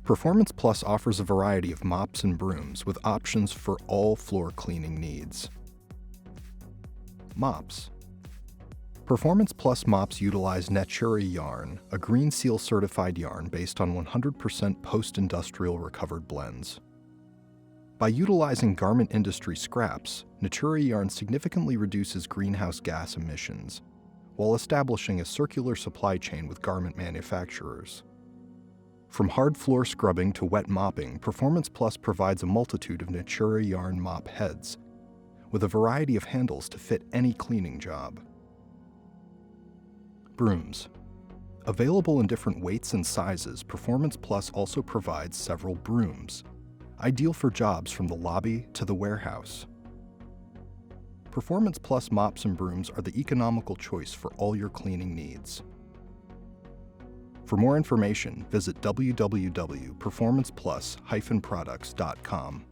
Performance Plus offers a variety of mops and brooms with options for all floor cleaning needs. Mops. Performance Plus mops utilize Natura yarn, a Green Seal certified yarn based on 100% post-industrial recovered blends. By utilizing garment industry scraps, Natura yarn significantly reduces greenhouse gas emissions, while establishing a circular supply chain with garment manufacturers. From hard floor scrubbing to wet mopping, Performance Plus provides a multitude of Natura yarn mop heads, with a variety of handles to fit any cleaning job. Brooms. Available in different weights and sizes, Performance Plus also provides several brooms, ideal for jobs from the lobby to the warehouse. Performance Plus mops and brooms are the economical choice for all your cleaning needs. For more information, visit www.performanceplus-products.com.